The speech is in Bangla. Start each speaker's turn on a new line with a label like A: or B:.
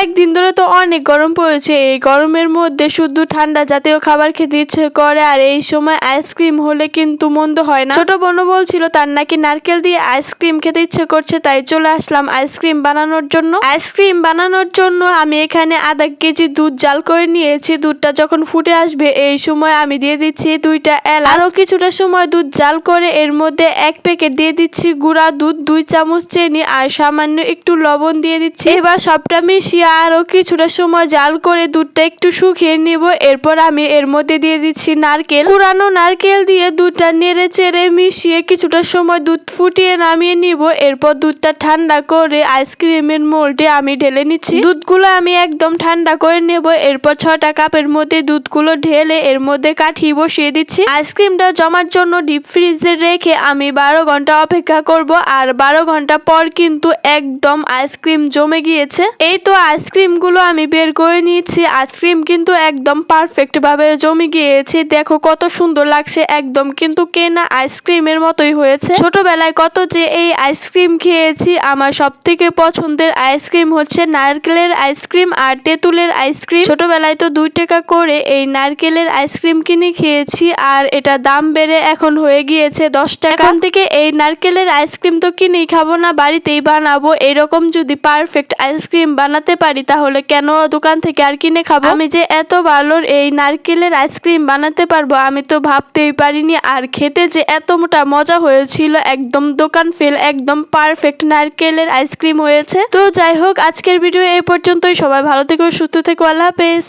A: কয়েকদিন ধরে তো অনেক গরম পড়েছে। এই গরমের মধ্যে শুধু ঠান্ডা জাতীয় খাবার খেতে ইচ্ছে করে, আর এই সময় আইসক্রিম হলে কিন্তু মন্দ হয় না। ছোট বোনও বলছিল তার নাকি নারকেল দিয়ে আইসক্রিম খেতে ইচ্ছে করছে, তাই চলে আসলাম আইসক্রিম বানানোর জন্য। আইসক্রিম বানানোর জন্য আমি এখানে আধা কেজি দুধ জাল করে নিয়েছি। দুধটা যখন ফুটে আসবে এই সময় আমি দিয়ে দিচ্ছি 2টা এলাচ। আরো কিছুটা সময় দুধ জাল করে এর মধ্যে 1 প্যাকেট দিয়ে দিচ্ছি গুঁড়া দুধ, 2 চামচ চিনি আর সামান্য একটু লবণ দিয়ে দিচ্ছি। এবার সবটা মিশিয়ে আরো কিছুটা সময় জাল করে দুধটা একটু শুকিয়ে নিব। এরপর আমি এর মধ্যে দিয়ে দিচ্ছি নারকেল। কুড়ানো নারকেল দিয়ে দুধটা নেড়ে চেড়ে মিশিয়ে কিছুটা সময় দুধ ফুটিয়ে নামিয়ে নিব। এরপর দুধটা ঠান্ডা করে আইসক্রিমের মোল্ডে আমি ঢেলে নিচ্ছি। দুধগুলো আমি একদম ঠান্ডা করে নেব। এরপর 6টা কাপের মধ্যে দুধগুলো ঢেলে এর মধ্যে কাঠি বসিয়ে দিচ্ছি। আইসক্রিমটা জমার জন্য ডিপ ফ্রিজে রেখে আমি 12 ঘন্টা অপেক্ষা করব। আর 12 ঘন্টা পর কিন্তু একদম আইসক্রিম জমে গিয়েছে। এই তো আইসক্রিম গুলো আমি বের করে নিয়েছি। আইসক্রিম কিন্তু একদম পারফেক্ট ভাবে জমে গিয়েছে। দেখো কত সুন্দর লাগছে, একদম কিন্তু কেনা আইসক্রিমের মতোই হয়েছে। ছোটবেলায় কত যে এই আইসক্রিম খেয়েছি। আমার সব থেকে পছন্দের আইসক্রিম হচ্ছে নারকেলের আইসক্রিম আর তেঁতুলের আইসক্রিম। ছোটবেলায় তো 2 টাকা করে এই নারকেলের আইসক্রিম কিনে খেয়েছি, আর এটা দাম বেড়ে এখন হয়ে গিয়েছে 10 টাকা। এখন থেকে এই নারকেলের আইসক্রিম তো কিনেই খাবো না, বাড়িতেই বানাবো। এরকম যদি পারফেক্ট আইসক্রিম বানাতে পারি তাহলে কেন দোকান থেকে আর কিনে খাবো। আমি যে এত ভালো এই নারকেলের আইসক্রিম বানাতে পারবো আমি তো ভাবতেই পারিনি। আর খেতে যে এত মোটা মজা হয়েছিল, একদম দোকান ফেল, একদম পারফেক্ট নারকেলের আইসক্রিম হয়েছে। তো যাই হোক, আজকের ভিডিও এই পর্যন্তই। সবাই ভালো থেকো, সুস্থ থেকো, আল্লাহ হাফেজ।